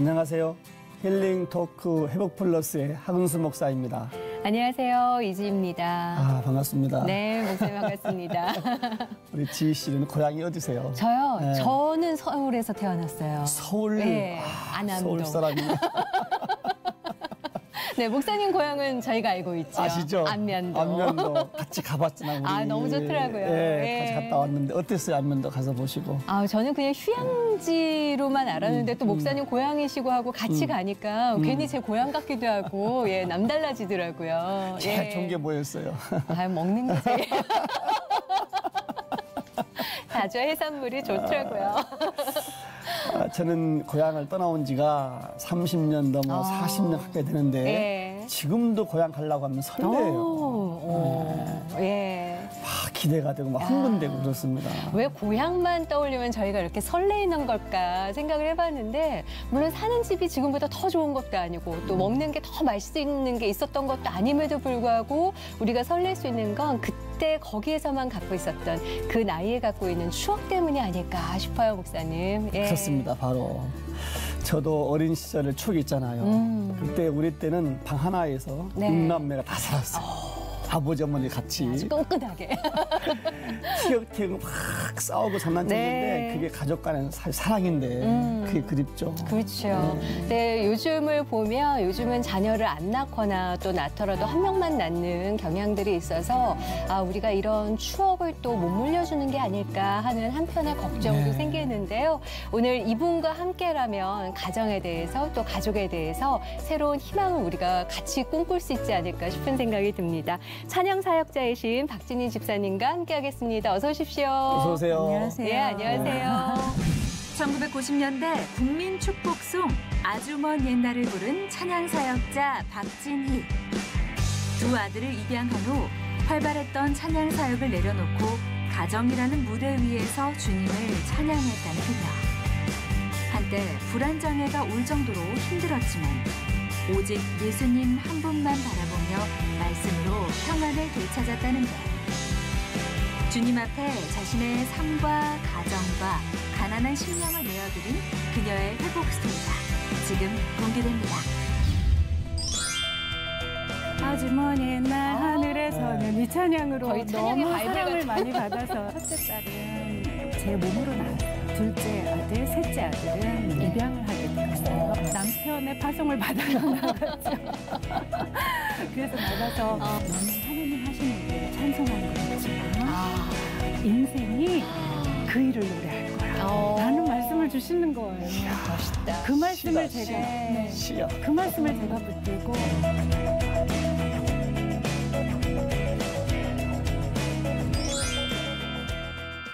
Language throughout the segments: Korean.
안녕하세요. 힐링 토크 회복 플러스의 하근수 목사입니다. 안녕하세요. 이지입니다. 반갑습니다. 네, 목사님 반갑습니다. 우리 지희 씨는 고향이 어디세요? 저요? 네. 저는 서울에서 태어났어요. 서울? 네, 안암동. 서울 사람이요. 네, 목사님 고향은 저희가 알고 있죠. 아시죠? 안면도. 안면도 같이 가봤잖아요. 우리. 너무 좋더라고요. 네, 같이 갔다 왔는데 어땠어요? 안면도 가서 보시고. 저는 그냥 휴양지로만 알았는데 또 목사님 고향이시고 하고 같이 가니까 괜히 제 고향 같기도 하고 남달라지더라고요. 제일 좋은 게 뭐였어요? 먹는 게 제일. 자주 해산물이 좋더라고요. 저는 고향을 떠나온 지가 30년 넘어 40년 가까이 되는데 지금도 고향 가려고 하면 설레요. 막 기대가 되고 막 흥분되고 그렇습니다. 왜 고향만 떠올리면 저희가 이렇게 설레이는 걸까 생각을 해봤는데 물론 사는 집이 지금보다 더 좋은 것도 아니고 또 먹는 게 더 맛있는 게 있었던 것도 아님에도 불구하고 우리가 설렐 수 있는 건 그때 거기에서만 갖고 있었던 그 나이에 갖고 있는 추억 때문이 아닐까 싶어요, 목사님. 그렇습니다. 바로 저도 어린 시절에 추억이 있잖아요. 그때 우리 때는 방 하나에서 6남매가 다 살았어요. 아버지 어머니 같이 아주 끈끈하게 티격태격 막 싸우고 장난쳤는데 그게 가족 간의 사랑인데 그게 그립죠. 그렇죠. 네, 요즘을 보면 요즘은 자녀를 안 낳거나 또 낳더라도 한 명만 낳는 경향들이 있어서 우리가 이런 추억을 또 못 물려주는 게 아닐까 하는 한편의 걱정도 생기는데요. 오늘 이분과 함께라면 가정에 대해서 또 가족에 대해서 새로운 희망을 우리가 같이 꿈꿀 수 있지 않을까 싶은 생각이 듭니다. 찬양 사역자이신 박진희 집사님과 함께하겠습니다. 어서 오십시오. 어서 오세요. 안녕하세요. 네, 안녕하세요. 1990년대 국민 축복송 아주 먼 옛날을 부른 찬양 사역자 박진희. 두 아들을 입양한 후 활발했던 찬양 사역을 내려놓고 가정이라는 무대 위에서 주님을 찬양했다는 그녀. 한때 불안장애가 올 정도로 힘들었지만 오직 예수님 한 분만 바라보며 말씀으로 평안을 되찾았다는데 주님 앞에 자신의 삶과 가정과 가난한 심령을 내어드린 그녀의 회복 스토리가 지금 공개됩니다. 아주 먼 옛날 하늘에서는 이 찬양으로 거의 찬양의 너무 바이블 사랑을 같은. 많이 받아서 첫째 딸은 제 몸으로 나왔어요. 둘째 아들, 셋째 아들은 입양을 하게 되었어요. 남편의 파송을 받아서 나갔죠. 그래서 나가서 너는 하나님 하시는 일 찬송하는 거였지만 인생이 그 일을 노래할 거야. 라는 말씀을 주시는 거예요. 멋있다. 그 말씀을 제가 그 말씀을 제가 붙들고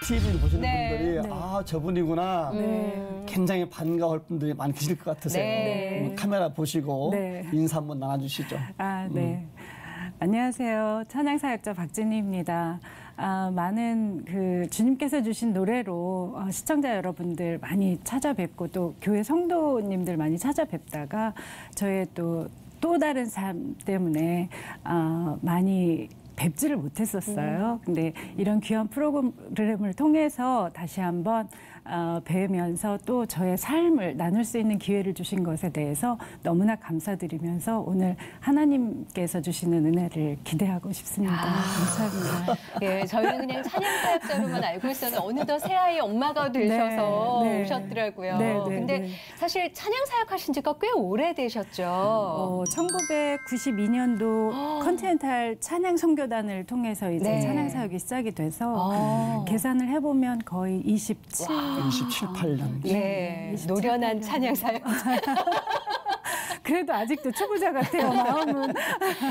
TV를 보시는 네. 분들이 저분이구나. 굉장히 반가울 분들이 많이 계실 것 같으세요. 카메라 보시고 인사 한번 나눠주시죠. 네. 안녕하세요. 찬양사역자 박진희입니다. 많은 주님께서 주신 노래로 시청자 여러분들 많이 찾아뵙고 또 교회 성도님들 많이 찾아뵙다가 저의 또 다른 삶 때문에 많이 뵙지를 못했었어요. 근데 이런 귀한 프로그램을 통해서 다시 한번 뵈면서 또 저의 삶을 나눌 수 있는 기회를 주신 것에 대해서 너무나 감사드리면서 오늘 하나님께서 주시는 은혜를 기대하고 싶습니다. 감사합니다. 예, 저희는 그냥 찬양 사역자로만 알고 있었는데 어느덧 새아이 엄마가 되셔서 오셨더라고요. 근데 사실 찬양 사역하신 지가 꽤 오래되셨죠. 1992년도 컨티넨탈 찬양 선교단을 통해서 이제 찬양 사역이 시작이 돼서 계산을 해보면 거의 27, 8년. 네, 노련한 찬양 사역. 그래도 아직도 초보자 같아요, 마음은.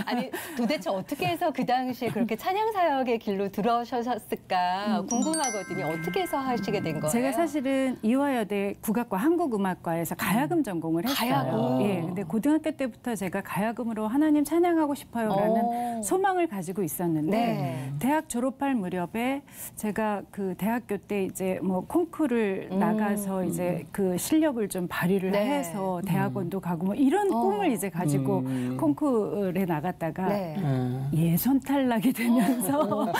아니, 도대체 어떻게 해서 그 당시에 그렇게 찬양 사역의 길로 들어서셨을까 궁금하거든요. 어떻게 해서 하시게 된 거예요? 제가 사실은 이화여대 국악과 한국음악과에서 가야금 전공을 했어요. 가야금. 예, 근데 고등학교 때부터 제가 가야금으로 하나님 찬양하고 싶어요라는 소망을 가지고 있었는데 대학 졸업할 무렵에 제가 그 대학교 때 이제 뭐 콩쿠르를 나가서 이제 그 실력을 좀 발휘를 해서 대학원도 가고 뭐 이런 꿈을 이제 가지고 콩쿠르에 나갔다가 예선 탈락이 되면서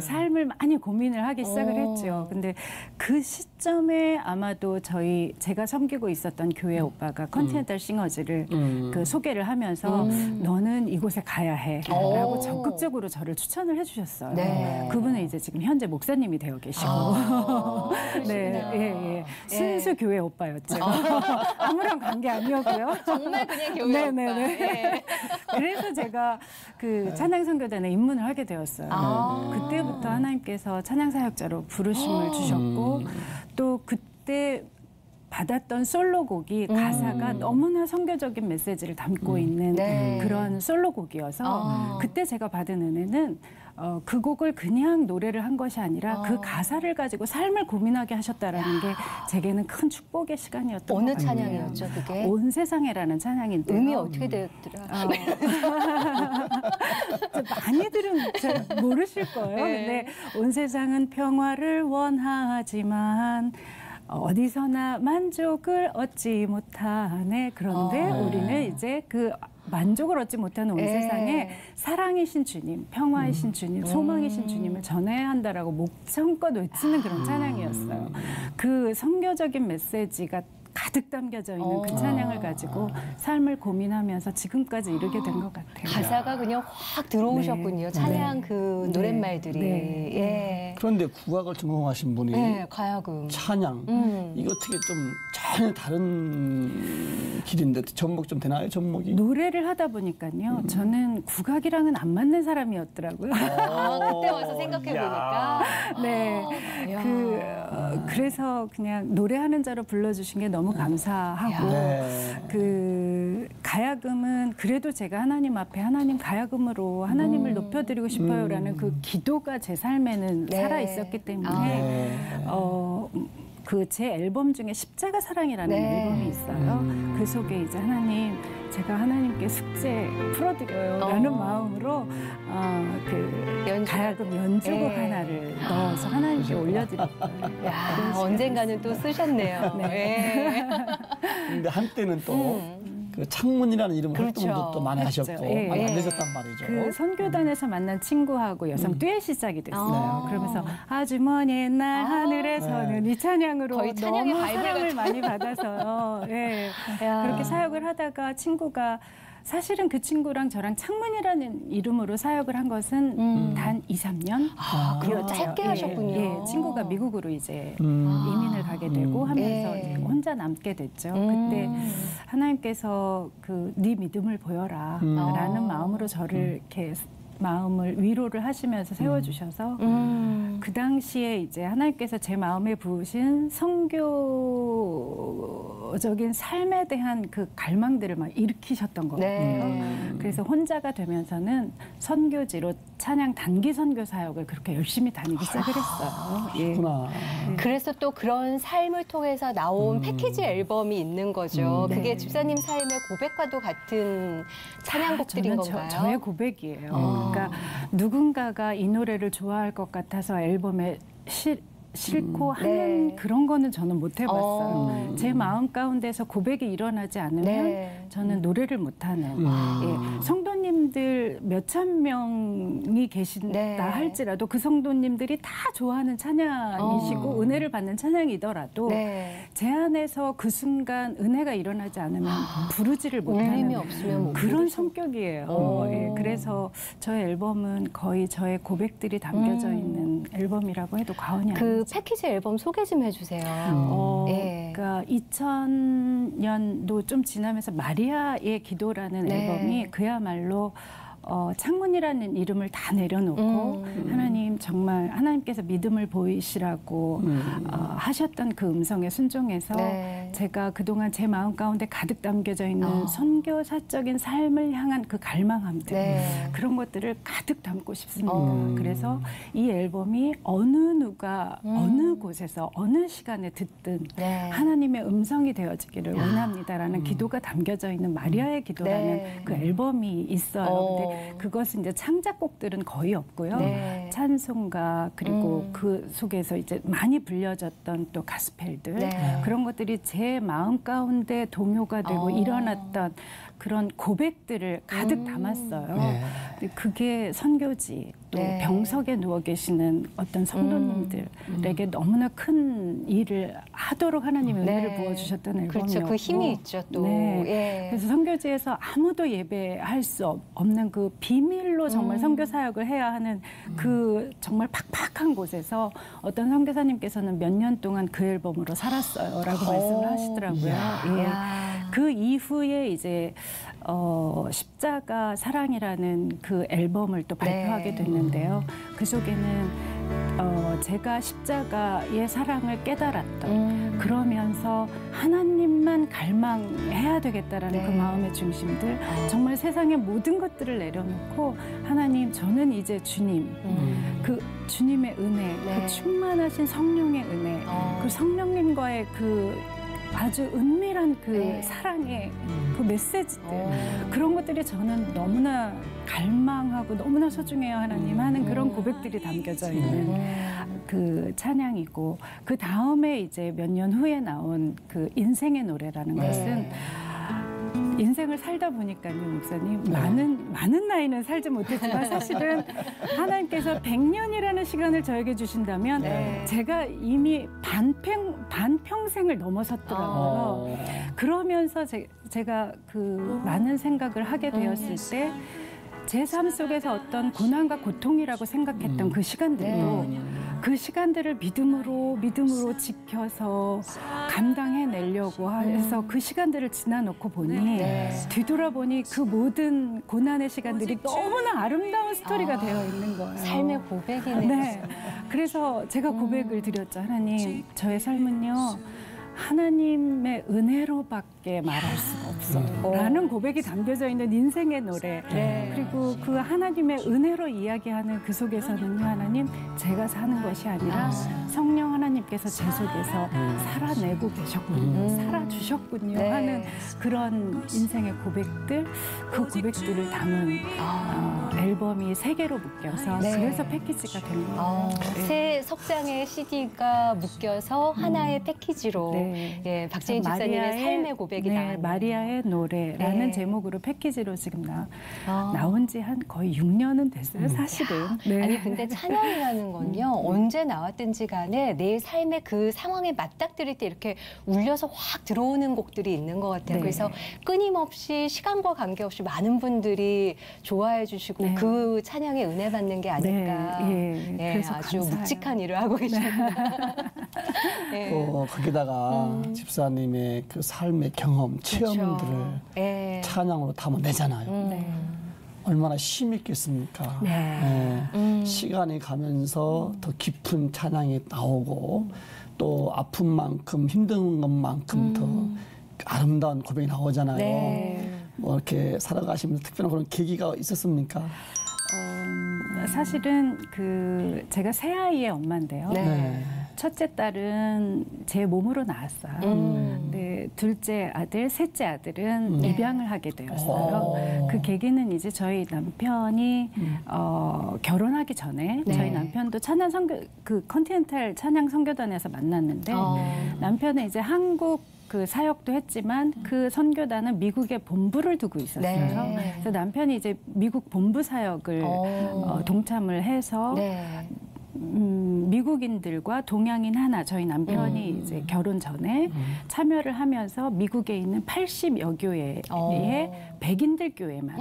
삶을 많이 고민을 하기 시작을 했죠. 근데 그 시점에 아마도 제가 섬기고 있었던 교회 오빠가 컨티넨탈 싱어즈를 그 소개를 하면서 너는 이곳에 가야 해라고 적극적으로 저를 추천을 해주셨어요. 네. 그분은 이제 지금 현재 목사님이 되어 계시고 순수 교회 오빠였죠. 아무런 관계 아니었고요. 정말 그냥 교회 오빠. 예. 그래서 제가 그 찬양선교단에 입문을 하게 되었어요. 그때부터 하나님께서 찬양사역자로 부르심을 주셨고 또 그때 받았던 솔로곡이 가사가 너무나 선교적인 메시지를 담고 있는 그런 솔로곡이어서 그때 제가 받은 은혜는 그 곡을 그냥 노래를 한 것이 아니라 그 가사를 가지고 삶을 고민하게 하셨다라는 게 제게는 큰 축복의 시간이었던 것 같아요. 어느 찬양이었죠, 그게? 온 세상에라는 찬양인데요. 의미 어떻게 되더라? 많이들은 잘 모르실 거예요. 근데 온 세상은 평화를 원하지만 어디서나 만족을 얻지 못하네. 그런데 우리는 이제 그 만족을 얻지 못하는 온 세상에 사랑이신 주님, 평화이신 주님, 소망이신 주님을 전해야 한다라고 목청껏 외치는 그런 찬양이었어요. 그 선교적인 메시지가 가득 담겨져 있는 그 찬양을 가지고 삶을 고민하면서 지금까지 이르게 된 것 같아요. 가사가 그냥 확 들어오셨군요. 찬양 그 노랫말들이. 예. 그런데 국악을 전공하신 분이 가야금, 찬양 이거 어떻게 좀 전혀 다른 길인데 접목 좀 되나요? 접목이? 노래를 하다 보니까요. 저는 국악이랑은 안 맞는 사람이었더라고요. 그때 와서 생각해 보니까. 그래서 그냥 노래하는 자로 불러주신 게 너무 감사하고 그 가야금은 그래도 제가 하나님 앞에 하나님 가야금으로 하나님을 높여드리고 싶어요라는 그 기도가 제 삶에는 살아 있었기 때문에 그 제 앨범 중에 십자가 사랑이라는 앨범이 있어요. 그 속에 이제 하나님, 제가 하나님께 숙제 풀어드려요라는 마음으로 그 가야금 연주곡 하나를 넣어서 하나님께 올려드렸어요. 언젠가는 또 쓰셨네요. 근데 한때는 또 그 창문이라는 이름 활동도 또 많이 하셨고 많이 알려졌단 말이죠. 그 선교단에서 만난 친구하고 여성 듀엣 시작이 됐어요. 그러면서 아주 먼 옛날 하늘에서는 이 찬양으로 거의 찬양의 너무 바이블 사랑을 많이 받아서요. 그렇게 사역을 하다가 친구가 사실은 그 친구랑 저랑 창문이라는 이름으로 사역을 한 것은 단 2, 3년. 그래요? 짧게 하셨군요. 친구가 미국으로 이제 이민을 가게 되고 하면서 이제 혼자 남게 됐죠. 그때 하나님께서 네 믿음을 보여라 라는 마음으로 저를 이렇게 마음을 위로를 하시면서 세워주셔서 그 당시에 이제 하나님께서 제 마음에 부으신 선교적인 삶에 대한 그 갈망들을 막 일으키셨던 것 같아요. 그래서 혼자가 되면서는 선교지로 찬양 단기 선교 사역을 그렇게 열심히 다니기 시작을 했어요. 그렇구나. 그래서 또 그런 삶을 통해서 나온 패키지 앨범이 있는 거죠. 그게 집사님 삶의 고백과도 같은 찬양곡들인 건가요? 저의 고백이에요. 그러니까 누군가가 이 노래를 좋아할 것 같아서 앨범에 싣고 하는 그런 거는 저는 못 해봤어요. 제 마음 가운데서 고백이 일어나지 않으면 저는 노래를 못하는 성도님들 몇천 명이 계신다 할지라도 그 성도님들이 다 좋아하는 찬양이시고 은혜를 받는 찬양이더라도 제 안에서 그 순간 은혜가 일어나지 않으면 부르지를 못하는 그런 성격이에요. 그래서 저의 앨범은 거의 저의 고백들이 담겨져 있는 앨범이라고 해도 과언이 아니죠. 패키지 앨범 소개 좀 해주세요. 그러니까 2000년도 좀 지나면서 마리아의 기도라는 앨범이 그야말로 창문이라는 이름을 다 내려놓고 하나님 정말 하나님께서 믿음을 보이시라고 하셨던 그 음성에 순종해서 제가 그동안 제 마음 가운데 가득 담겨져 있는 선교사적인 삶을 향한 그 갈망함들 그런 것들을 가득 담고 싶습니다. 그래서 이 앨범이 어느 누가 어느 곳에서 어느 시간에 듣든 하나님의 음성이 되어지기를 원합니다라는 기도가 담겨져 있는 마리아의 기도라는 그 앨범이 있어요. 근데 그것은 이제 창작곡들은 거의 없고요. 네. 찬송가 그리고 그 속에서 이제 많이 불려졌던 또 가스펠들 네. 그런 것들이 제 마음 가운데 동요가 되고 일어났던 그런 고백들을 가득 담았어요. 근데 그게 선교지 또 네. 병석에 누워 계시는 어떤 성도님들에게 너무나 큰 일을 하도록 하나님의 네. 은혜를 부어주셨던 앨범이었고 그렇죠. 그 힘이 있죠 또. 네. 예. 그래서 선교지에서 아무도 예배할 수 없는 그 비밀로 정말 선교 사역을 해야 하는 그 정말 팍팍한 곳에서 어떤 선교사님께서는 몇 년 동안 그 앨범으로 살았어요라고 말씀을 하시더라고요. 예. 그 이후에 이제 십자가 사랑이라는 그 앨범을 또 발표하게 됐는데요. 그 속에는 제가 십자가의 사랑을 깨달았던 그러면서 하나님만 갈망해야 되겠다라는 그 마음의 중심들 정말 세상의 모든 것들을 내려놓고 하나님 저는 이제 주님 그 주님의 은혜 그 충만하신 성령의 은혜 그 성령님과의 그 아주 은밀한 그 사랑의 그 메시지들 그런 것들이 저는 너무나 갈망하고 너무나 소중해요 하나님 하는 그런 고백들이 담겨져 있는 그 찬양이고 그 다음에 이제 몇 년 후에 나온 그 인생의 노래라는 것은 인생을 살다 보니까요, 목사님 많은 나이는 살지 못했지만 사실은 하나님께서 100년이라는 시간을 저에게 주신다면 제가 이미 반평생을 넘어섰더라고요. 그러면서 제가 그 많은 생각을 하게 되었을 때 제 삶 속에서 어떤 고난과 고통이라고 생각했던 그 시간들도 그 시간들을 믿음으로 지켜서 감당해내려고 해서 그 시간들을 지나놓고 보니 뒤돌아보니 그 모든 고난의 시간들이 너무나 아름다운 스토리가 되어 있는 거예요. 삶의 고백이네요. 네. 그래서 제가 고백을 드렸죠. 하나님, 저의 삶은요. 하나님의 은혜로밖에 말할 수가 없어요. 라는 고백이 담겨져 있는 인생의 노래. 그리고 그 하나님의 은혜로 이야기하는 그 속에서는요, 하나님, 제가 사는 것이 아니라 성령 하나님께서 제 속에서 살아내고 계셨군요. 살아주셨군요. 하는 그런 인생의 고백들, 그 고백들을 담은 앨범이 3개로 묶여서 그래서 패키지가 된 거예요. 새 석장의 CD가 묶여서 하나의 패키지로 예, 박진희 집사님의 삶의 고백이 나왔네요. 마리아의 노래라는 제목으로 패키지로 지금 나온 지 한 거의 6년은 됐어요, 사실은. 아니 근데 찬양이라는 건요 언제 나왔든지 간에 내 삶의 그 상황에 맞닥뜨릴 때 이렇게 울려서 확 들어오는 곡들이 있는 것 같아요. 그래서 끊임없이 시간과 관계없이 많은 분들이 좋아해 주시고 그 찬양에 은혜 받는 게 아닐까. 그래서 아주 감사해요. 묵직한 일을 하고 계십니다. 거기다가 집사님의 그 삶의 경험, 체험들을 찬양으로 담아내잖아요. 얼마나 힘이 있겠습니까? 시간이 가면서 더 깊은 찬양이 나오고 또 아픈 만큼 힘든 것만큼 더 아름다운 고백이 나오잖아요. 뭐 이렇게 살아가시면서 특별한 그런 계기가 있었습니까? 사실은 그 제가 새 아이의 엄마인데요. 첫째 딸은 제 몸으로 낳았어요. 근데 둘째 아들, 셋째 아들은 입양을 하게 되었어요. 그 계기는 이제 저희 남편이 결혼하기 전에 저희 남편도 찬양 선교 그 컨티넨탈 찬양 선교단에서 만났는데 남편은 이제 한국 그 사역도 했지만 그 선교단은 미국에 본부를 두고 있었어요. 그래서 남편이 이제 미국 본부 사역을 동참을 해서 미국인들과 동양인 하나 저희 남편이 이제 결혼 전에 참여를 하면서 미국에 있는 80여 교회의 백인들 교회만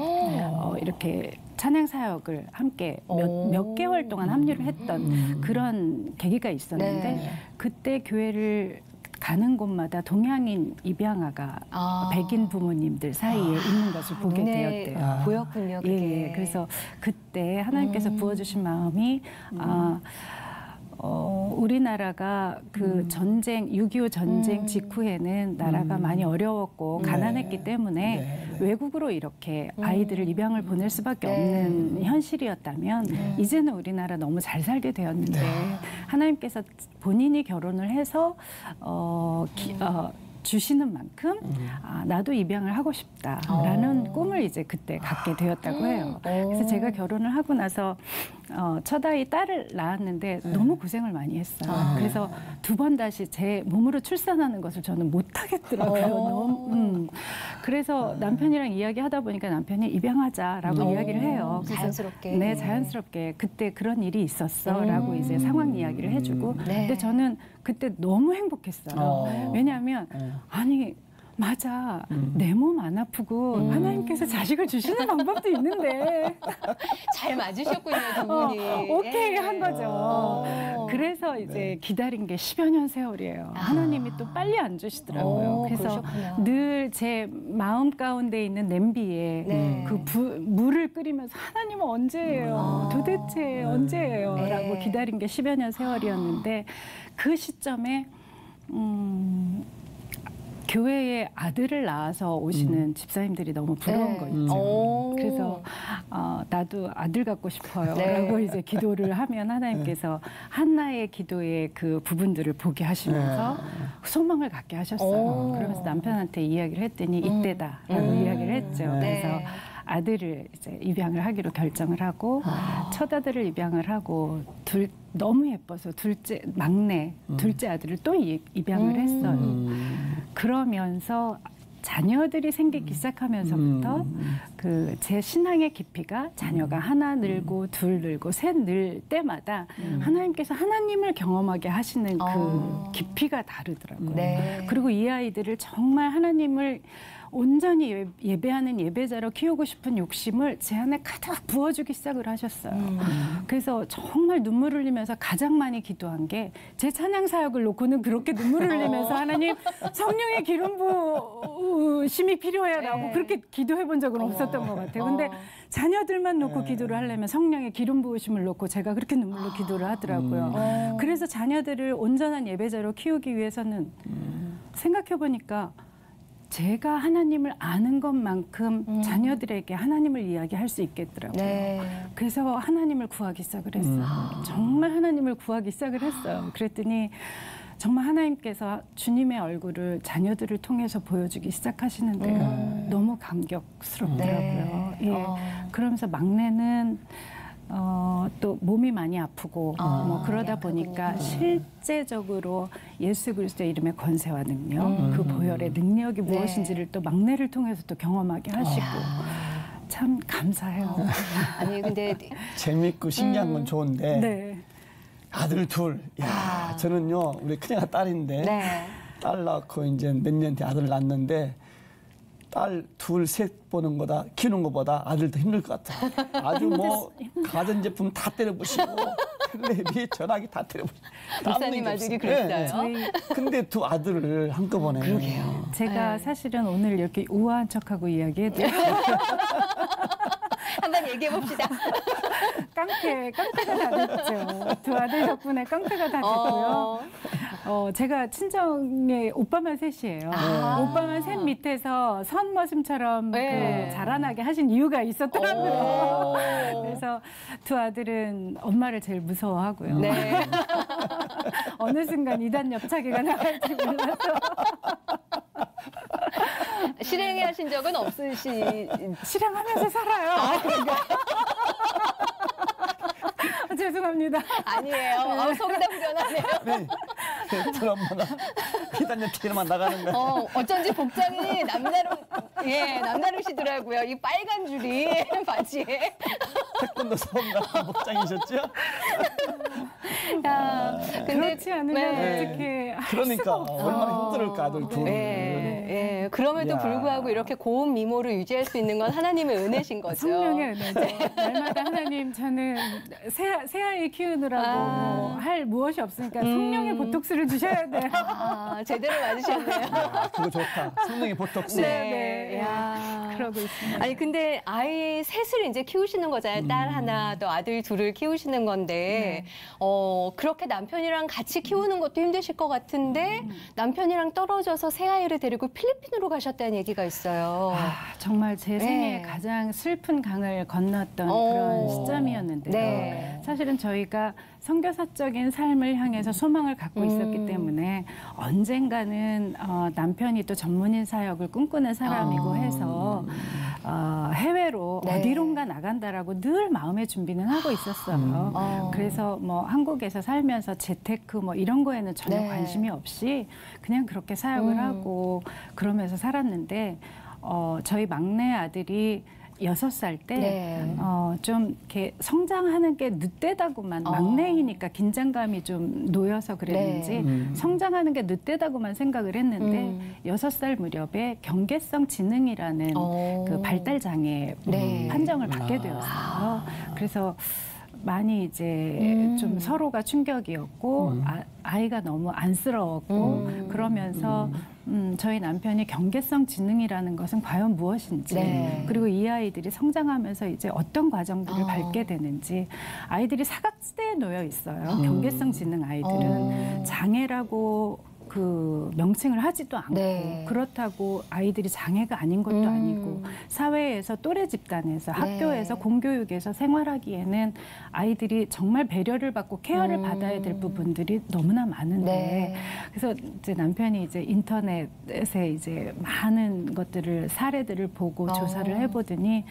이렇게 찬양 사역을 함께 몇 개월 동안 합류를 했던 그런 계기가 있었는데 그때 교회를 가는 곳마다 동양인 입양아가 백인 부모님들 사이에 있는 것을 보게 되었대요. 보였군요. 그게. 그래서 그때 하나님께서 부어주신 마음이 우리나라가 그 전쟁, 6.25 전쟁 직후에는 나라가 많이 어려웠고 가난했기 때문에 외국으로 이렇게 아이들을 입양을 보낼 수밖에 없는 현실이었다면 이제는 우리나라 너무 잘 살게 되었는데 하나님께서 본인이 결혼을 해서 주시는 만큼 나도 입양을 하고 싶다라는 꿈을 이제 그때 갖게 되었다고 해요. 그래서 제가 결혼을 하고 나서 첫 아이 딸을 낳았는데 너무 고생을 많이 했어요. 그래서 2번 다시 제 몸으로 출산하는 것을 저는 못 하겠더라고요. 그래서 남편이랑 이야기하다 보니까 남편이 입양하자라고 이야기를 해요. 그래서 자연스럽게. 네, 자연스럽게 그때 그런 일이 있었어라고 이제 상황 이야기를 해주고. 근데 저는 그때 너무 행복했어요. 왜냐하면 아니 맞아 내 몸 안 아프고 하나님께서 자식을 주시는 방법도 있는데 잘 맞으셨군요, 두 분이. 오케이 한 거죠. 그래서 이제 기다린 게 10여 년 세월이에요. 하나님이 또 빨리 안 주시더라고요. 그래서 늘 제 마음 가운데 있는 냄비에 그 물을 끓이면서 하나님은 언제예요? 도대체 언제예요? 라고 기다린 게 10여 년 세월이었는데 그 시점에 교회에 아들을 낳아서 오시는 집사님들이 너무 부러운 거 있죠. 그래서 나도 아들 갖고 싶어요. 라고 이제 기도를 하면 하나님께서 한나의 기도의 그 부분들을 보게 하시면서 소망을 갖게 하셨어요. 그러면서 남편한테 이야기를 했더니 이때다라고 이야기를 했죠. 그래서 아들을 이제 입양을 하기로 결정을 하고 첫 아들을 입양을 하고 너무 예뻐서 막내 둘째 아들을 또 입양을 했어요. 그러면서 자녀들이 생기기 시작하면서부터 그 제 신앙의 깊이가 자녀가 하나 늘고 둘 늘고 셋 늘 때마다 하나님께서 하나님을 경험하게 하시는 그 깊이가 다르더라고요. 그리고 이 아이들을 정말 하나님을 온전히 예배하는 예배자로 키우고 싶은 욕심을 제 안에 가득 부어주기 시작을 하셨어요. 그래서 정말 눈물을 흘리면서 가장 많이 기도한 게 제 찬양 사역을 놓고는 그렇게 눈물을 흘리면서 하나님 성령의 기름 부으심이 필요해라고 그렇게 기도해 본 적은 없었던 것 같아요. 근데 자녀들만 놓고 기도를 하려면 성령의 기름 부으심을 놓고 제가 그렇게 눈물로 기도를 하더라고요. 그래서 자녀들을 온전한 예배자로 키우기 위해서는 생각해 보니까 제가 하나님을 아는 것만큼 자녀들에게 하나님을 이야기할 수 있겠더라고요. 그래서 하나님을 구하기 시작을 했어요. 정말 하나님을 구하기 시작을 했어요. 그랬더니 정말 하나님께서 주님의 얼굴을 자녀들을 통해서 보여주기 시작하시는데요. 너무 감격스럽더라고요. 그러면서 막내는 또 몸이 많이 아프고 뭐 그러다 보니까 실제적으로 예수 그리스도의 이름의 권세와 능력, 그 보혈의 능력이 무엇인지를 또 막내를 통해서 또 경험하게 하시고 참 감사해요. 아니 근데 재밌고 신기한 건 좋은데 아들 둘, 야 저는요 우리 큰애가 딸인데 딸 낳고 이제 몇 년 뒤에 아들 낳았는데. 딸 둘, 셋 보는 거다, 키우는 것보다 아들 더 힘들 것 같아. 아주 뭐 가전제품 다 때려부시고 텔레비, 전화기 다 때려부시고. 목사님 아들이 그랬어요? 근데 두 아들을 한꺼번에. 그러게요. 제가 사실은 오늘 이렇게 우아한 척하고 이야기해도 한번 얘기해 봅시다. 깡패가 다 됐죠. 두 아들 덕분에 깡패가 다 됐고요. 제가 친정에 오빠만 셋이에요. 오빠만 셋 밑에서 선머슴처럼 그 자라나게 하신 이유가 있었더라고요. 그래서 두 아들은 엄마를 제일 무서워하고요. 어느 순간 이단 옆차기가 나갈지 몰라서. 실행해 하신 적은 실행하면서 살아요. 그러니까. 죄송합니다. 아니에요. 속이 다 후련하네요. 저 엄마가 피단녀 TV만 나가는 거예요. 어쩐지 복장이 남다르시더라고요. 이 빨간 줄이 바지에. 태권도 수업가 복장이셨죠? 근데 그렇지 않으면 어떻게 그러니까 얼마나 힘들을까 아들 둘. 그럼에도 불구하고 이렇게 고운 미모를 유지할 수 있는 건 하나님의 은혜신 거죠. 성령의 은혜죠. 날마다 하나님 저는 새 아이 키우느라고 할 무엇이 없으니까 성령의 보톡스를 주셔야 돼요. 제대로 맞으셨네요. 그거 좋다. 성령의 보톡스. 그러고 있습니다. 아니 근데 아이 셋을 이제 키우시는 거잖아요. 딸 하나, 또 아들 둘을 키우시는 건데 그렇게 남편이랑 같이 키우는 것도 힘드실 것 같은데 남편이랑 떨어져서 새 아이를 데리고 필리핀으로 가셨다는 얘기가 있어요. 정말 제 생에 가장 슬픈 강을 건넜던 그런 시점이었는데요. 사실은 저희가 선교사적인 삶을 향해서 소망을 갖고 있었기 때문에 언젠가는 남편이 또 전문인 사역을 꿈꾸는 사람이고 해서 해외로 네. 어디론가 나간다라고 늘 마음의 준비는 하고 있었어요. 그래서 뭐 한국에서 살면서 재테크 뭐 이런 거에는 전혀 네. 관심이 없이 그냥 그렇게 사역을 하고 그러면서 살았는데 저희 막내 아들이 6살 때 네. 좀 이렇게 성장하는 게 늦대다고만 막내이니까 긴장감이 좀 놓여서 그랬는지 성장하는 게 늦대다고만 생각을 했는데 6살 무렵에 경계성 지능이라는 그 발달 장애 네. 판정을 받게 되었어요. 그래서 많이 이제 좀 서로가 충격이었고 아이가 너무 안쓰러웠고 그러면서 저희 남편이 경계성 지능이라는 것은 과연 무엇인지 네. 그리고 이 아이들이 성장하면서 이제 어떤 과정들을 밟게 되는지 아이들이 사각지대에 놓여 있어요. 경계성 지능 아이들은 장애라고 그 명칭을 하지도 않고 네. 그렇다고 아이들이 장애가 아닌 것도 아니고 사회에서 또래 집단에서 학교에서 공교육에서 생활하기에는 아이들이 정말 배려를 받고 케어를 받아야 될 부분들이 너무나 많은데 네. 그래서 이제 남편이 이제 인터넷에 이제 많은 것들을 사례들을 보고 조사를 해보더니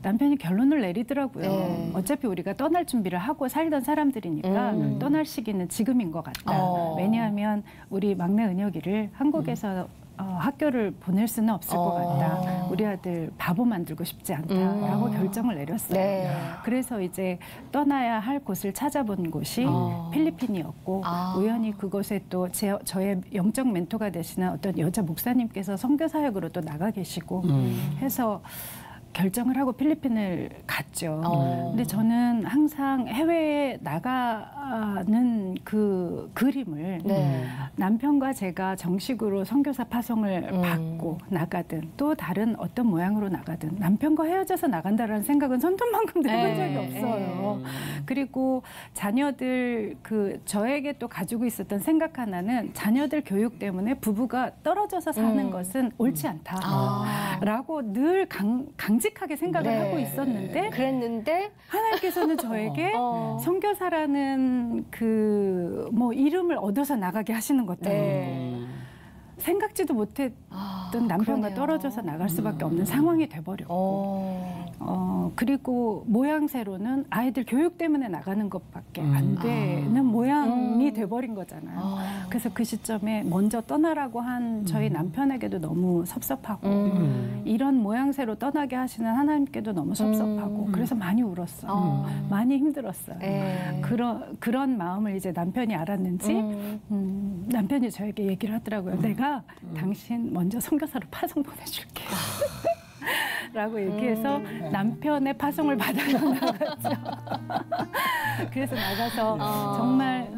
남편이 결론을 내리더라고요. 네. 어차피 우리가 떠날 준비를 하고 살던 사람들이니까 떠날 시기는 지금인 것 같다. 왜냐하면 우리 막내 은혁이를 한국에서 학교를 보낼 수는 없을 것 같다. 우리 아들 바보 만들고 싶지 않다라고 결정을 내렸어요. 네. 그래서 이제 떠나야 할 곳을 찾아본 곳이 필리핀이었고 우연히 그곳에 또 저의 영적 멘토가 되시는 어떤 여자 목사님께서 선교 사역으로 또 나가 계시고 해서 결정을 하고 필리핀을 갔죠. 근데 저는 항상 해외에 나가는 그 그림을 네. 남편과 제가 정식으로 선교사 파송을 받고 나가든 또 다른 어떤 모양으로 나가든 남편과 헤어져서 나간다라는 생각은 손톱만큼도 해본 적이 없어요. 그리고 자녀들 저에게 또 가지고 있었던 생각 하나는 자녀들 교육 때문에 부부가 떨어져서 사는 것은 옳지 않다라고 늘 강직하게 생각을 하고 있었는데 그랬는데 하나님께서는 저에게 선교사라는 그 뭐 이름을 얻어서 나가게 하시는 것도 아니고 생각지도 못했던 남편과 그러네요. 떨어져서 나갈 수밖에 없는 상황이 돼버렸고 그리고 모양새로는 아이들 교육 때문에 나가는 것밖에 안 되는 모양이 돼버린 거잖아요. 그래서 그 시점에 먼저 떠나라고 한 저희 남편에게도 너무 섭섭하고 이런 모양새로 떠나게 하시는 하나님께도 너무 섭섭하고 그래서 많이 울었어요. 많이 힘들었어요. 그런 마음을 이제 남편이 알았는지 남편이 저에게 얘기를 하더라고요. 내가 당신 먼저 선교사로 파송 보내줄게. 라고 얘기해서 남편의 파송을 받아서 나갔죠. 그래서 나가서 정말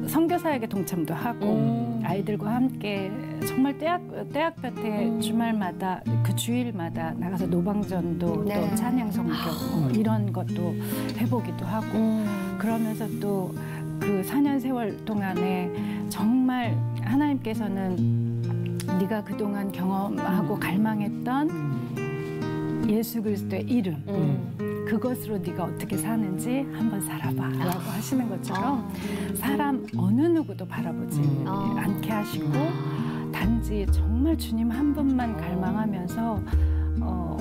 선교사에게 동참도 하고 아이들과 함께 정말 떼약볕에 주말마다 그 주일마다 나가서 노방전도 또 찬양 성교 이런 것도 해보기도 하고 그러면서 또 그 4년 세월 동안에 정말 하나님께서는 네가 그동안 경험하고 갈망했던 예수 그리스도의 이름 그것으로 네가 어떻게 사는지 한번 살아봐 라고 하시는 것처럼 사람 어느 누구도 바라보지 않게 하시고 단지 정말 주님 한 분만 갈망하면서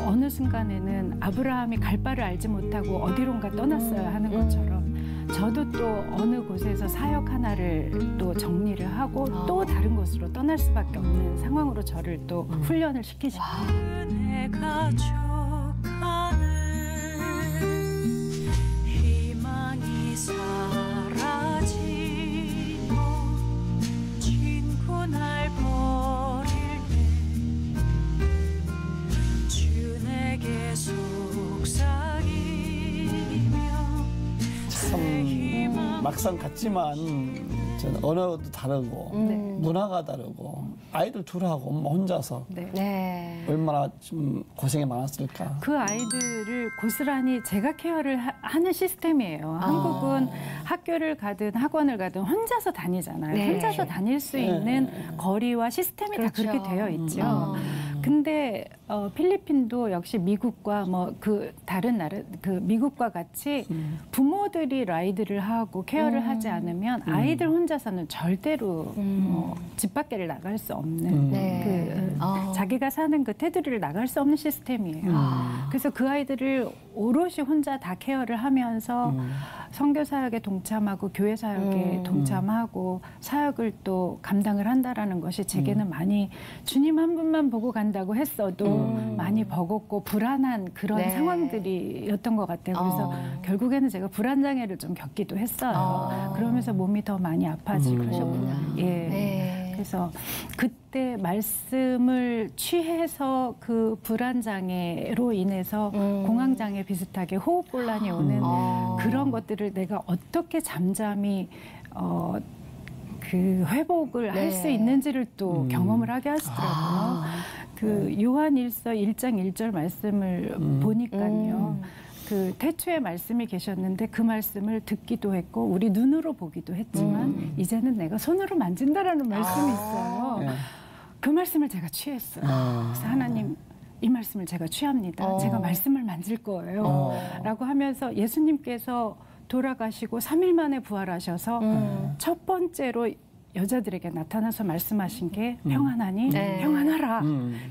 어느 순간에는 아브라함이 갈 바를 알지 못하고 어디론가 떠났어야 하는 것처럼 저도 또 어느 곳에서 사역 하나를 또 정리를 하고 또 다른 곳으로 떠날 수밖에 없는 상황으로 저를 또 훈련을 시키시고 내가 족하는 희망이 사라지고 친구 날 버릴 때 주 내게 속삭이며 참 막상 같지만 저는 언어도 다르고 문화가 다르고 아이들 둘하고 엄마 혼자서 네. 얼마나 좀 고생이 많았을까. 그 아이들을 고스란히 제가 케어를 하는 시스템이에요. 한국은 학교를 가든 학원을 가든 혼자서 다니잖아요. 네. 혼자서 다닐 수 있는 거리와 시스템이 다 그렇죠. 그렇게 되어 있죠. 근데 필리핀도 역시 미국과 뭐 그 다른 나라 그 미국과 같이 부모들이 라이드를 하고 케어를 하지 않으면 아이들 혼자서는 절대로 집 밖에를 나갈 수 없는 자기가 사는 그 테두리를 나갈 수 없는 시스템이에요. 그래서 그 아이들을 오롯이 혼자 다 케어를 하면서 선교 사역에 동참하고 교회 사역에 동참하고 사역을 또 감당을 한다라는 것이 제게는 많이 주님 한 분만 보고 간다고 했어도 많이 버겁고 불안한 그런 상황들이었던 것 같아요. 그래서 결국에는 제가 불안장애를 좀 겪기도 했어요. 그러면서 몸이 더 많이 아파지고. 그러셨구나. 예. 그래서 그때 말씀을 취해서 그 불안장애로 인해서 공황장애 비슷하게 호흡곤란이 오는 그런 것들을 내가 어떻게 잠잠히 그 회복을 할 수 있는지를 또 경험을 하게 하시더라고요. 그 요한일서 1장 1절 말씀을 보니까요. 그 태초에 말씀이 계셨는데 그 말씀을 듣기도 했고 우리 눈으로 보기도 했지만 이제는 내가 손으로 만진다라는 말씀이 있어요. 그 말씀을 제가 취했어요. 그래서 하나님 이 말씀을 제가 취합니다. 제가 말씀을 만질 거예요. 라고 하면서 예수님께서 돌아가시고 3일 만에 부활하셔서 첫 번째로 여자들에게 나타나서 말씀하신 게 평안하니 평안하라.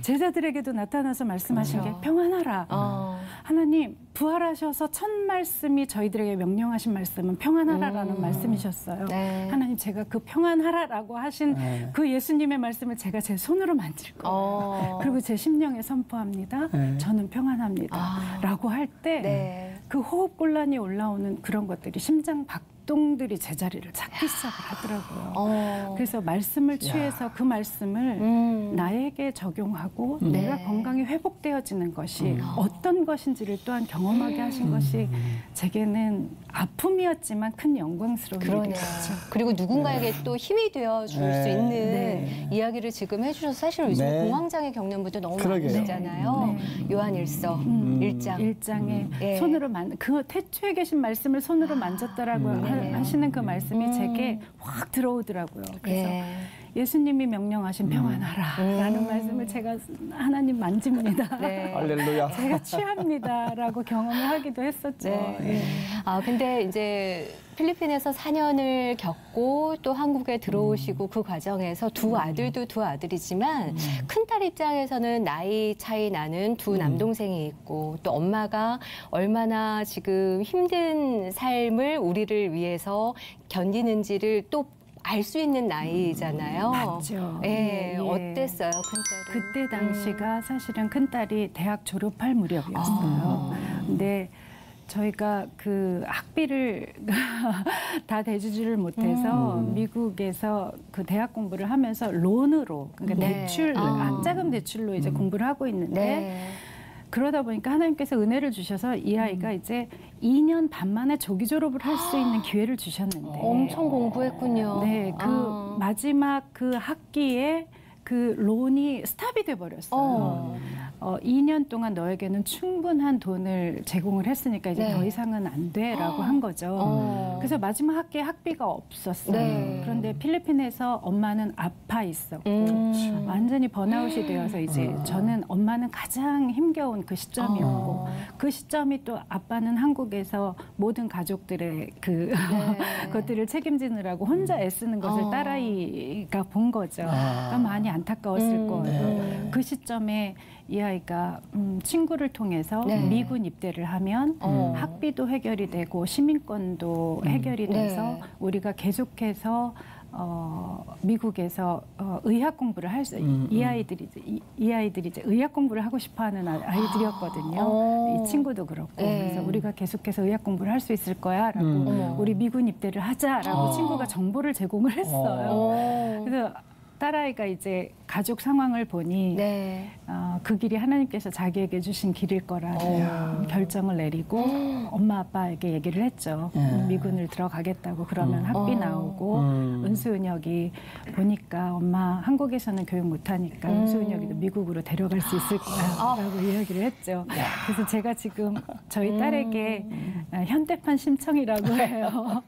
제자들에게도 나타나서 말씀하신 게 평안하라. 하나님 부활하셔서 첫 말씀이 저희들에게 명령하신 말씀은 평안하라라는 말씀이셨어요. 하나님 제가 그 평안하라라고 하신 그 예수님의 말씀을 제가 제 손으로 만질 거예요. 그리고 제 심령에 선포합니다. 저는 평안합니다. 라고 할 때 그 호흡곤란이 올라오는 그런 것들이 심장 박동들이 제자리를 찾기 시작을 하더라고요. 그래서 말씀을 취해서 그 말씀을 나에게 적용하고 내가 건강이 회복되어지는 것이 어떤 것인지를 또한 경험하게 하신 것이 제게는 아픔이었지만 큰 영광스러운 일이었죠. 그리고 누군가에게 또 힘이 되어줄 수 있는 이야기를 지금 해주셔서 사실 요즘 공황장애 겪는 분들 너무 많으시잖아요. 요한일서 1장에 손으로 그 태초에 계신 말씀을 손으로 만졌다라고 하시는 그 말씀이 제게 확 들어오더라고요. 그래서 예수님이 명령하신 평안하라라는 말씀을 제가 하나님 만집니다. 할렐루야. 제가 취합니다라고 경험을 하기도 했었죠. 근데 이제 필리핀에서 4년을 겪고 또 한국에 들어오시고 그 과정에서 두 아들도 두 아들이지만 큰딸 입장에서는 나이 차이 나는 두 남동생이 있고 또 엄마가 얼마나 지금 힘든 삶을 우리를 위해서 견디는지를 또 알 수 있는 나이잖아요. 맞죠. 어땠어요, 큰딸은? 그때 당시가 사실은 큰딸이 대학 졸업할 무렵이었어요. 근데 저희가 그 학비를 다 대주지를 못해서 미국에서 그 대학 공부를 하면서 론으로, 그러니까 대출, 학자금 대출로 이제 공부를 하고 있는데 그러다 보니까 하나님께서 은혜를 주셔서 이 아이가 이제 2년 반 만에 조기 졸업을 할 수 있는 기회를 주셨는데 엄청 공부했군요. 그 마지막 그 학기에 그 론이 스탑이 돼버렸어요. 2년 동안 너에게는 충분한 돈을 제공을 했으니까 이제 더 이상은 안 돼라고 한 거죠. 그래서 마지막 학기에 학비가 없었어요. 그런데 필리핀에서 엄마는 아파 있었고 완전히 번아웃이 되어서 이제 저는 엄마는 가장 힘겨운 그 시점이었고 그 시점이 또 아빠는 한국에서 모든 가족들의 그 것들을 책임지느라고 혼자 애쓰는 것을 딸아이가 본 거죠. 그러니까 많이 안타까웠을 거예요. 그 시점에 이 아이가 친구를 통해서 미군 입대를 하면 학비도 해결이 되고 시민권도 해결이 돼서 우리가 계속해서 미국에서 의학 공부를 할 수, 이 아이들이 이제 의학 공부를 하고 싶어하는 아이들이었거든요. 이 친구도 그렇고 그래서 우리가 계속해서 의학 공부를 할 수 있을 거야라고 우리 미군 입대를 하자라고 친구가 정보를 제공을 했어요. 그래서 딸아이가 이제 가족 상황을 보니 그 길이 하나님께서 자기에게 주신 길일 거라는 결정을 내리고 엄마 아빠에게 얘기를 했죠. 미군을 들어가겠다고. 그러면 학비 나오고 은수은혁이 보니까 엄마 한국에서는 교육 못하니까 은수은혁이도 미국으로 데려갈 수 있을 거라고 이야기를 했죠. 그래서 제가 지금 저희 딸에게 현대판 심청이라고 해요.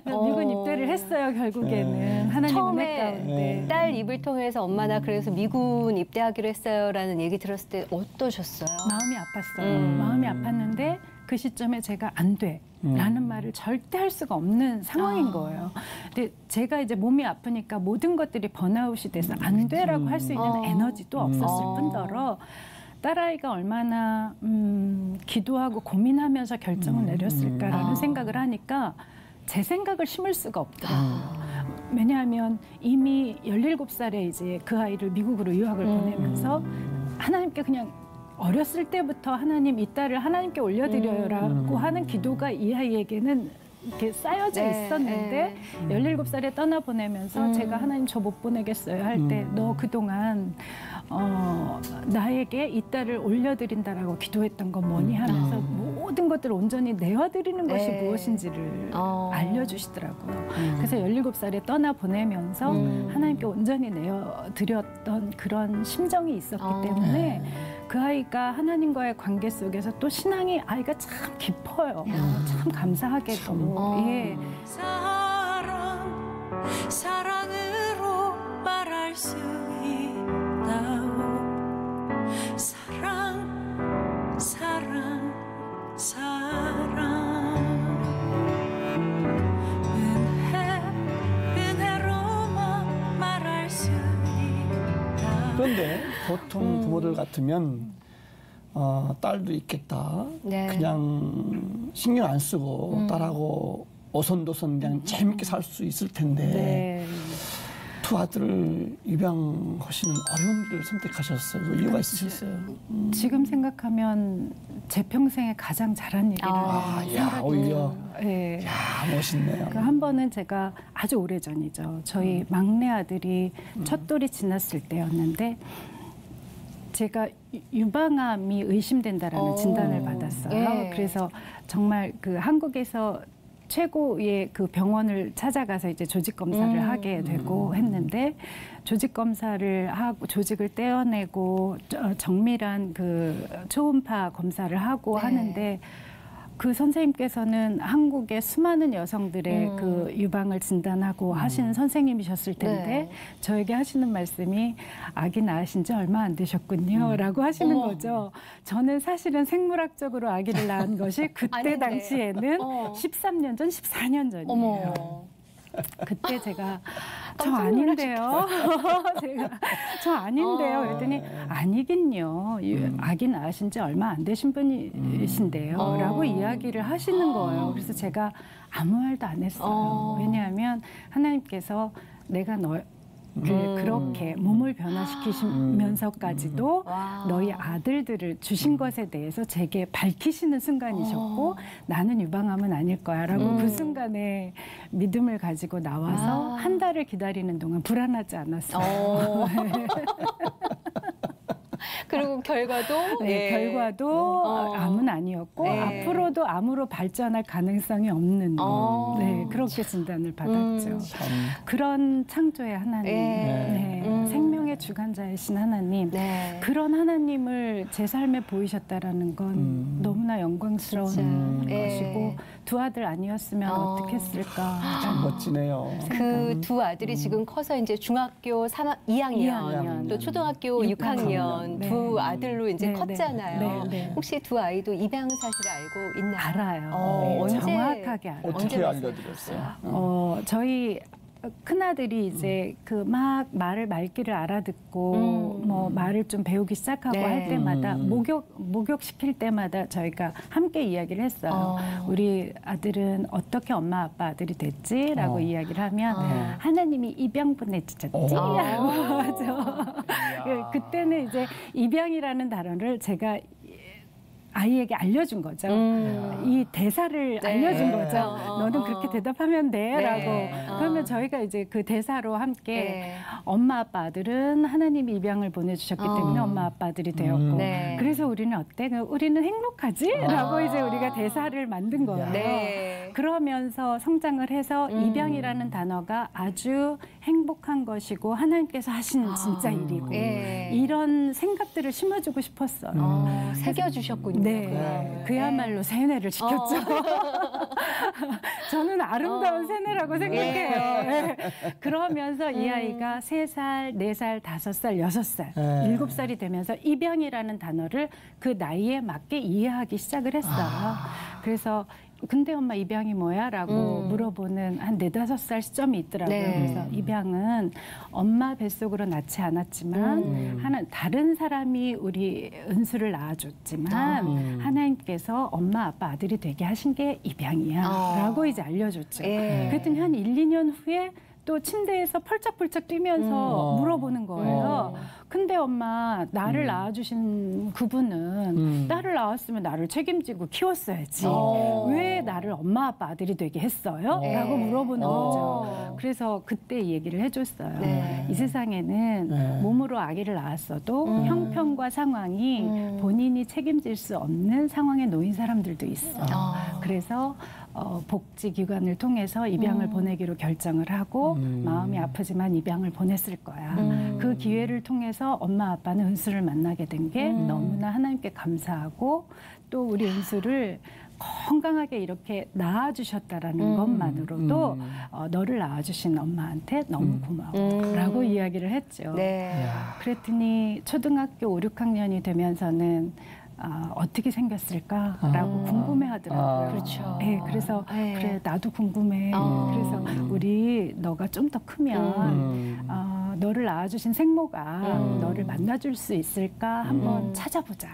미군 입대를 했어요. 결국에는 하나님 은혜 가운데 딸 입을 통해서 엄마 나 그래서 미군 입대하기로 했어요라는 얘기 들었을 때 어떠셨어요? 마음이 아팠어요. 마음이 아팠는데 그 시점에 제가 안 돼. 라는 말을 절대 할 수가 없는 상황인 거예요. 근데 제가 이제 몸이 아프니까 모든 것들이 번아웃이 돼서 안 돼라고 할 수 있는 에너지도 없었을 뿐더러 딸아이가 얼마나 기도하고 고민하면서 결정을 내렸을까라는 생각을 하니까 제 생각을 심을 수가 없더라고요. 왜냐하면 이미 17살에 이제 그 아이를 미국으로 유학을 보내면서 하나님께 그냥 어렸을 때부터 하나님 이 딸을 하나님께 올려드려요라고 하는 기도가 이 아이에게는 이렇게 쌓여져 있었는데 17살에 떠나보내면서 제가 하나님 저 못 보내겠어요 할 때 너 그동안 나에게 이 딸을 올려드린다라고 기도했던 건 뭐니 하면서 모든 것들을 온전히 내어드리는 것이 무엇인지를 알려주시더라고요. 그래서 17살에 떠나보내면서 하나님께 온전히 내어드렸던 그런 심정이 있었기 때문에 그 아이가 하나님과의 관계 속에서 또 신앙이 아이가 참 깊어요. 참 감사하게도. 예. 사랑으로 말할 수 있다오. 사랑 은혜로만 말할 수 있다. 그런데 보통 부모들 같으면 딸도 있겠다. 그냥 신경 안 쓰고 딸하고 오손도손 그냥 재밌게 살 수 있을 텐데 두 아들을 입양하시는 어려운 길을 선택하셨어요. 그 이유가 있으셨어요? 지금 생각하면 제 평생에 가장 잘한 일이라는 생각이 오히려 예. 야, 멋있네요. 그 한 번은 제가 아주 오래전이죠. 저희 막내 아들이 첫 돌이 지났을 때였는데 제가 유방암이 의심된다라는 진단을 받았어요. 그래서 정말 그 한국에서 최고의 그 병원을 찾아가서 이제 조직 검사를 하게 되고 했는데 조직 검사를 하고 조직을 떼어내고 정밀한 그 초음파 검사를 하고 하는데 그 선생님께서는 한국의 수많은 여성들의 그 유방을 진단하고 하시는 선생님이셨을 텐데 저에게 하시는 말씀이 아기 낳으신 지 얼마 안 되셨군요 라고 하시는 거죠. 저는 사실은 생물학적으로 아기를 낳은 것이 그때 당시에는 13년 전, 14년 전이에요. 그때 제가 저 아닌데요. 제가 저 아닌데요. 그랬더니 아니긴요. 아기 낳으신 지 얼마 안 되신 분이신데요. 라고 이야기를 하시는 거예요. 그래서 제가 아무 말도 안 했어요. 왜냐하면 하나님께서 내가 그렇게 몸을 변화시키시면서까지도 너희 아들들을 주신 것에 대해서 제게 밝히시는 순간이셨고 나는 유방암은 아닐 거야 라고 그 순간에 믿음을 가지고 나와서 한 달을 기다리는 동안 불안하지 않았어요. 그리고 결과도 결과도 암은 아니었고 앞으로도 암으로 발전할 가능성이 없는 그렇게 진단을 받았죠. 그런 창조의 하나님, 생명의 주관자이신 하나님, 그런 하나님을 제 삶에 보이셨다라는 건 너무나 영광스러운 것이고 두 아들 아니었으면 어떻게 했을까. 참 멋지네요. 그 두 아들이 지금 커서 이제 중학교 2학년, 또 초등학교 6학년 두 아들로 이제 컸잖아요. 혹시 두 아이도 입양 사실을 알고 있나요? 알아요. 언제 정확하게 알아요. 어떻게 알려드렸어요? 저희 큰아들이 이제 그 막 말을 말귀를 알아듣고 뭐 말을 좀 배우기 시작하고 할 때마다 목욕시킬 때마다 저희가 함께 이야기를 했어요. 우리 아들은 어떻게 엄마 아빠 아들이 됐지? 라고 이야기를 하면 하나님이 입양 보내주셨지? 라고 하죠. 그때는 이제 입양이라는 단어를 제가 아이에게 알려준 거죠. 이 대사를 알려준 거죠. 너는 그렇게 대답하면 돼. 라고. 그러면 저희가 이제 그 대사로 함께 엄마 아빠 아들은 하나님이 입양을 보내주셨기 때문에 엄마 아빠 아들이 되었고 그래서 우리는 어때? 우리는 행복하지? 라고 이제 우리가 대사를 만든 거예요. 그러면서 성장을 해서 입양이라는 단어가 아주 행복한 것이고 하나님께서 하신 진짜 일이고 이런 생각들을 심어주고 싶었어요. 새겨주셨군요. 네, 그야말로 세뇌를 시켰죠. 저는 아름다운 세뇌라고 생각해요. 네. 그러면서 이 아이가 3살, 4살, 5살, 6살, 7살이 되면서 입양이라는 단어를 그 나이에 맞게 이해하기 시작을 했어요. 그래서 근데 엄마 입양이 뭐야? 라고 물어보는 한 4, 5살 시점이 있더라고요. 네. 그래서 입양은 엄마 뱃속으로 낳지 않았지만 다른 사람이 우리 은수를 낳아줬지만 하나님께서 엄마, 아빠, 아들이 되게 하신 게 입양이야. 라고 이제 알려줬죠. 그랬더니 한 1, 2년 후에 또 침대에서 펄짝펄짝 뛰면서 물어보는 거예요. 근데 엄마, 나를 낳아주신 그분은 딸을 낳았으면 나를 책임지고 키웠어야지. 왜 나를 엄마, 아빠, 아들이 되게 했어요? 라고 물어보는 거죠. 그래서 그때 이 얘기를 해줬어요. 이 세상에는 몸으로 아기를 낳았어도 형편과 상황이 본인이 책임질 수 없는 상황에 놓인 사람들도 있어. 그래서 복지기관을 통해서 입양을 보내기로 결정을 하고 마음이 아프지만 입양을 보냈을 거야. 그 기회를 통해서 엄마 아빠는 은수를 만나게 된 게 너무나 하나님께 감사하고 또 우리 은수를 건강하게 이렇게 낳아주셨다라는 것만으로도 너를 낳아주신 엄마한테 너무 고마워라고 이야기를 했죠. 네. 그랬더니 초등학교 5, 6학년이 되면서는 어떻게 생겼을까라고 궁금해하더라고요. 그렇죠. 네, 그래서 그래 나도 궁금해. 그래서 우리 너가 좀 더 크면 너를 낳아주신 생모가 너를 만나줄 수 있을까 한번 찾아보자.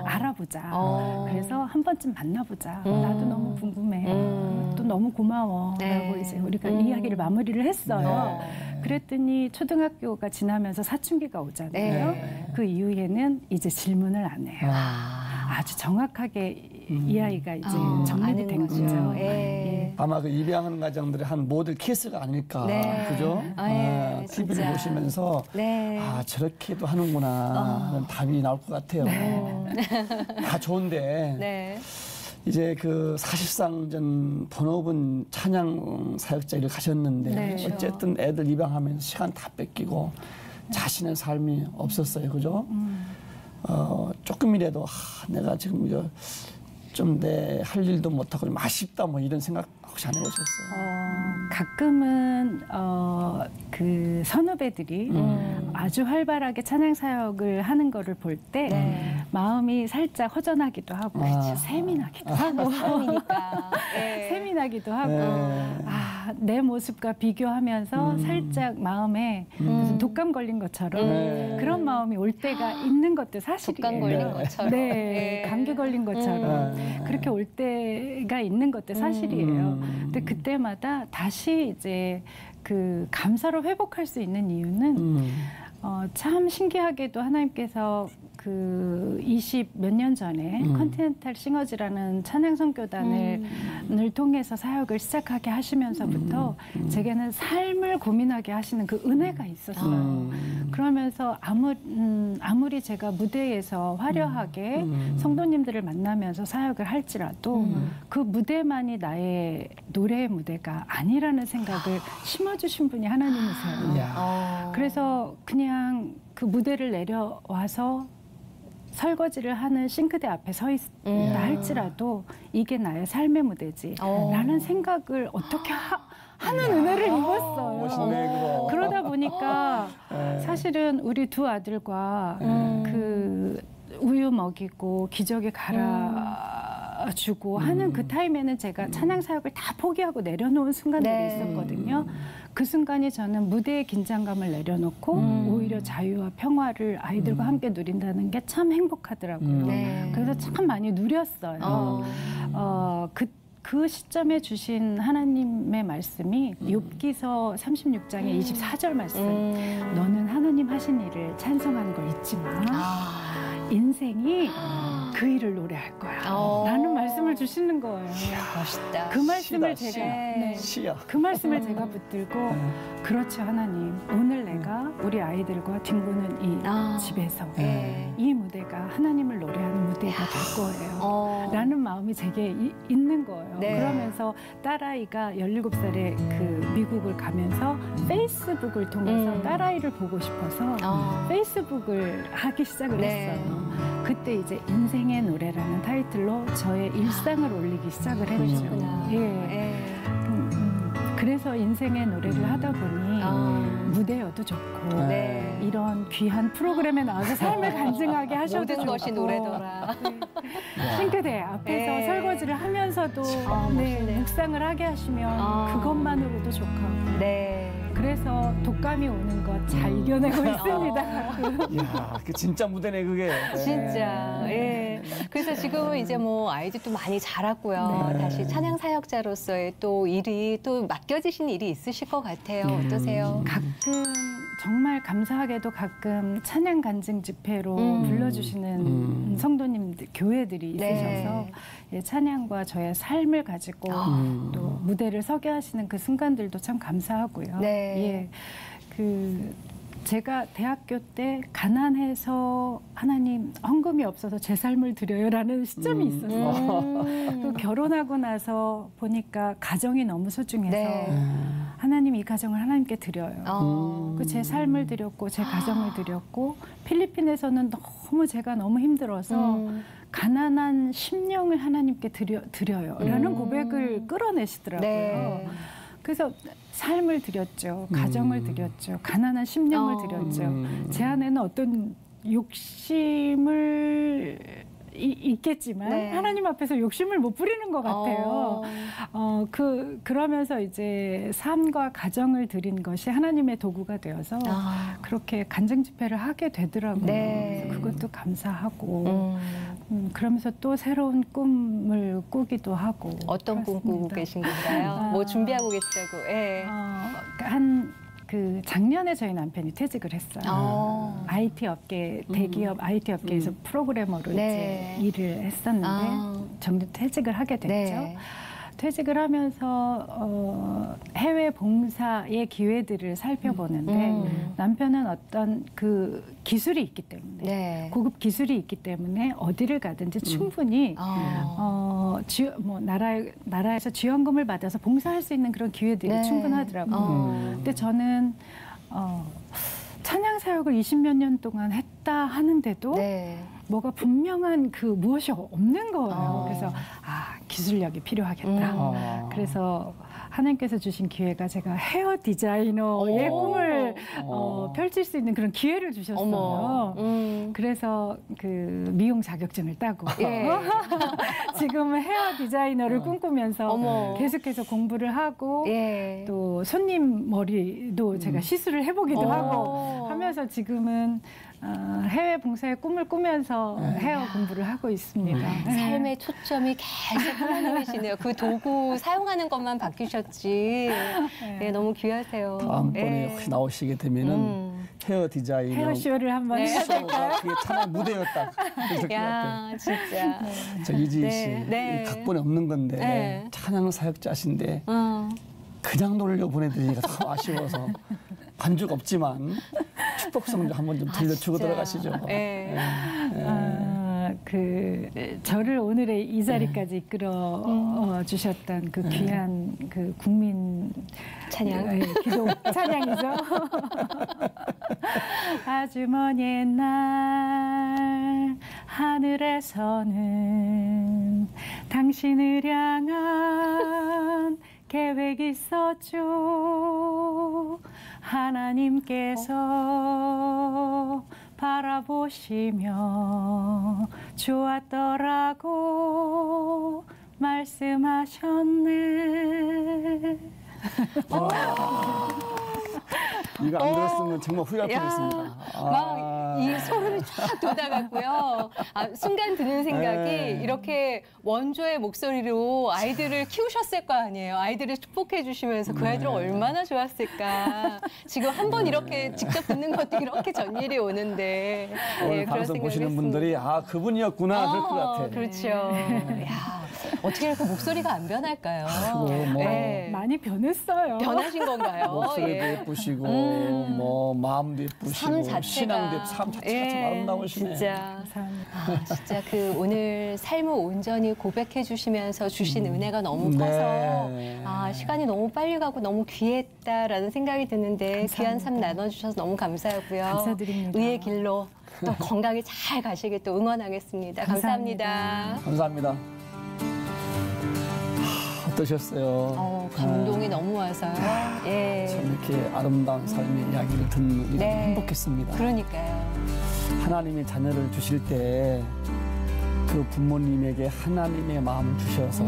알아보자. 그래서 한 번쯤 만나보자. 나도 너무 궁금해. 또 너무 고마워. 라고 이제 우리가 이야기를 마무리를 했어요. 그랬더니 초등학교가 지나면서 사춘기가 오잖아요. 그 이후에는 이제 질문을 안 해요. 아주 정확하게 이 아이가 이제 정립이 된 거죠. 아마 그 입양하는 가정들의 한 모델 케이스가 아닐까. 그죠? TV를 보시면서 저렇게도 하는구나 하는 답이 나올 것 같아요. 다 좋은데 이제 그 사실상 전 본업은 찬양 사역자 일을 가셨는데 어쨌든 애들 입양하면서 시간 다 뺏기고 자신의 삶이 없었어요. 그죠? 조금이라도 내가 지금 이거 좀 내 할 일도 못하고 좀 아쉽다 뭐 이런 생각 혹시 안 해보셨어요? 가끔은 그 선후배들이 아주 활발하게 찬양 사역을 하는 거를 볼 때 마음이 살짝 허전하기도 하고 세민하기도 하고 세민하기도 하고 내 모습과 비교하면서 살짝 마음에 무슨 독감 걸린 것처럼 그런 마음이 올 때가 있는 것도 사실이에요. 독감 걸린 것처럼. 네, 감기 걸린 것처럼 그렇게 올 때가 있는 것도 사실이에요. 근데 그때마다 다시 이제 그 감사로 회복할 수 있는 이유는 참 신기하게도 하나님께서 그 20 몇 년 전에 컨티넨탈 싱어즈라는 찬양 선교단을 통해서 사역을 시작하게 하시면서부터 제게는 삶을 고민하게 하시는 그 은혜가 있었어요. 그러면서 아무리 제가 무대에서 화려하게 성도님들을 만나면서 사역을 할지라도 그 무대만이 나의 노래의 무대가 아니라는 생각을 심어주신 분이 하나님이세요. 그래서 그냥 그 무대를 내려와서 설거지를 하는 싱크대 앞에 서 있다 할지라도 이게 나의 삶의 무대지 라는 생각을 어떻게 하는 은혜를 입었어요. 멋있네, 그거. 그러다 보니까 사실은 우리 두 아들과 그 우유 먹이고 기저귀 갈아주고 하는 그 타임에는 제가 찬양 사역을 다 포기하고 내려놓은 순간들이 있었거든요. 그 순간이 저는 무대의 긴장감을 내려놓고 오히려 자유와 평화를 아이들과 함께 누린다는 게 참 행복하더라고요. 그래서 참 많이 누렸어요. 그 시점에 주신 하나님의 말씀이 욥기서 36장의 24절 말씀. 너는 하나님 하신 일을 찬송하는 걸 잊지 마. 인생이 그 일을 노래할 거야. 라는 말씀을 말씀을 주시는 거예요. 멋있다. 그 말씀을 시다, 제가 네. 시야. 그 말씀을 제가 붙들고 그렇죠 하나님 오늘 내가 우리 아이들과 뒹구는 이 집에서 이 무대가 하나님을 노래하는 무대가 될 거예요 라는 마음이 제게 있는 거예요. 네. 그러면서 딸아이가 17살에 그 미국을 가면서 페이스북을 통해서 딸아이를 보고 싶어서 페이스북을 하기 시작을 했어요. 그때 이제 인생의 노래라는 타이틀로 저의 일상을 올리기 시작을 했죠. 예. 그래서 인생의 노래를 하다 보니 무대여도 좋고 이런 귀한 프로그램에 나와서 삶을 간증하게 하셔도 모든 좋고 것이 노래더라. 싱크대 앞에서 설거지를 하면서도 묵상을 하게 하시면 그것만으로도 좋고 그래서 독감이 오는 것 잘 이겨내고 있습니다. 이야, 그 진짜 무대네 그게. 진짜. 예. 그래서 지금은 이제 뭐 아이들도 많이 자랐고요. 다시 찬양 사역자로서의 또 일이 또 맡겨지신 일이 있으실 것 같아요. 어떠세요? 가끔 정말 감사하게도 가끔 찬양 간증 집회로 불러주시는 성도님들, 교회들이 있으셔서 예, 찬양과 저의 삶을 가지고 또 무대를 서게 하시는 그 순간들도 참 감사하고요. 예, 제가 대학교 때 가난해서 하나님 헌금이 없어서 제 삶을 드려요라는 시점이 있었어요. 또 결혼하고 나서 보니까 가정이 너무 소중해서 하나님 이 가정을 하나님께 드려요. 제 삶을 드렸고 제 가정을 드렸고 필리핀에서는 제가 너무 힘들어서 가난한 심령을 하나님께 드려요 라는 고백을 끌어내시더라고요. 그래서 삶을 드렸죠. 가정을 드렸죠. 가난한 심령을 드렸죠. 제 안에는 어떤 욕심을 있겠지만 하나님 앞에서 욕심을 못 부리는 것 같아요. 그러면서 이제 삶과 가정을 드린 것이 하나님의 도구가 되어서 그렇게 간증 집회를 하게 되더라고요. 그래서 그것도 감사하고 그러면서 또 새로운 꿈을 꾸기도 하고. 어떤 꿈 꾸고 계신 건가요? 뭐 준비하고 계시다고. 예. 작년에 저희 남편이 퇴직을 했어요. IT 업계, 대기업 IT 업계에서 프로그래머로 이제 일을 했었는데 정년 퇴직을 하게 됐죠. 퇴직을 하면서 해외 봉사의 기회들을 살펴보는데 남편은 어떤 그 기술이 있기 때문에 고급 기술이 있기 때문에 어디를 가든지 충분히 나라에서 지원금을 받아서 봉사할 수 있는 그런 기회들이 충분하더라고요. 근데 저는 찬양 사역을 20몇 년 동안 했다 하는데도 뭐가 분명한 무엇이 없는 거예요. 그래서 기술력이 필요하겠다. 그래서 하나님께서 주신 기회가 제가 헤어 디자이너의 꿈을 펼칠 수 있는 그런 기회를 주셨어요. 그래서 미용 자격증을 따고 지금은 헤어 디자이너를 꿈꾸면서 계속해서 공부를 하고 또 손님 머리도 제가 시술을 해보기도 하고 하면서 지금은 해외 봉사의 꿈을 꾸면서 헤어 공부를 하고 있습니다. 삶의 초점이 계속 하나님이시네요. 그 도구 사용하는 것만 바뀌셨지. 너무 귀하세요. 다음번에 혹시 나오시게 되면은 헤어 디자이너 헤어쇼를 한번 해야 될까요? 그게 찬양 무대였다. 야, 진짜. 저 이지희 씨 각본에 없는 건데 찬양 사역자신데 그냥 놀려 보내드리기가 참 아쉬워서 반죽 없지만 축복성 좀 한번 좀 들려주고 들어가시죠. 저를 오늘의 이 자리까지 이끌어 주셨던 그 귀한 그 국민 찬양, 기도 찬양이죠. 아주 먼 옛날 하늘에서는 당신을 향한 계획이 있었죠. 하나님께서 바라보시며 좋았더라고 말씀하셨네. 이거 안 들었으면 정말 후회할 뻔했습니다. 막 이 소름이 쫙 돋아갔고요. 순간 드는 생각이 이렇게 원조의 목소리로 아이들을 키우셨을 거 아니에요. 아이들을 축복해 주시면서 그 아이들은 얼마나 좋았을까. 지금 한번 이렇게 직접 듣는 것도 이렇게 전일이 오는데. 오늘 방송 보시는 분들이 그분이었구나 그럴 것 같아요. 그렇죠. 야, 어떻게 이렇게 목소리가 안 변할까요? 뭐 네. 많이 변했어요. 변하신 건가요? 목소리도 예. 예쁘시고 뭐 마음도 예쁘시고 삶 자체가 신앙도 삶 자체가 참 아름다우시네. 진짜. 감사합니다. 진짜 그 오늘 삶을 온전히 고백해 주시면서 주신 은혜가 너무 커서 네. 시간이 너무 빨리 가고 너무 귀했다라는 생각이 드는데 귀한 삶 나눠주셔서 너무 감사하고요. 감사드립니다. 의의 길로 또 건강히 잘 가시길 또 응원하겠습니다. 감사합니다. 감사합니다. 어떠셨어요? 감동이 너무 와서요. 예. 참 이렇게 아름다운 삶의 이야기를 듣는 우리가 네. 행복했습니다. 그러니까요. 하나님의 자녀를 주실 때 그 부모님에게 하나님의 마음을 주셔서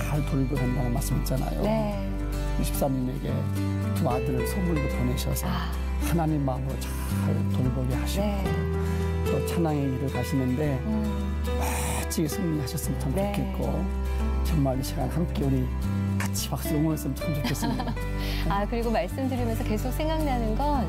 잘 돌보게 한다는 말씀 있잖아요. 네. 집사님에게 두 아들을 선물로 보내셔서 하나님 마음으로 잘 돌보게 하시고 네. 또 찬양의 길을 가시는데 멋지게 승리하셨으면 참 네. 좋겠고 정말 이 시간 함께 우리 같이 박수 응원했으면 참 좋겠습니다. 그리고 말씀드리면서 계속 생각나는 건,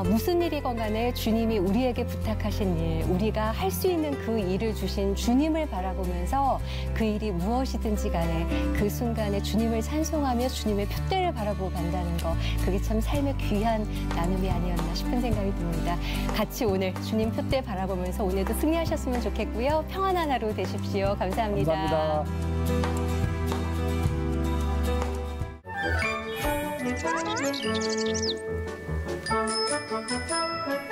무슨 일이건 간에 주님이 우리에게 부탁하신 일, 우리가 할 수 있는 그 일을 주신 주님을 바라보면서 그 일이 무엇이든지 간에 그 순간에 주님을 찬송하며 주님의 표대를 바라보고 간다는 거, 그게 참 삶의 귀한 나눔이 아니었나 싶은 생각이 듭니다. 같이 오늘 주님 표대 바라보면서 오늘도 승리하셨으면 좋겠고요. 평안한 하루 되십시오. 감사합니다. 감사합니다. Thank you.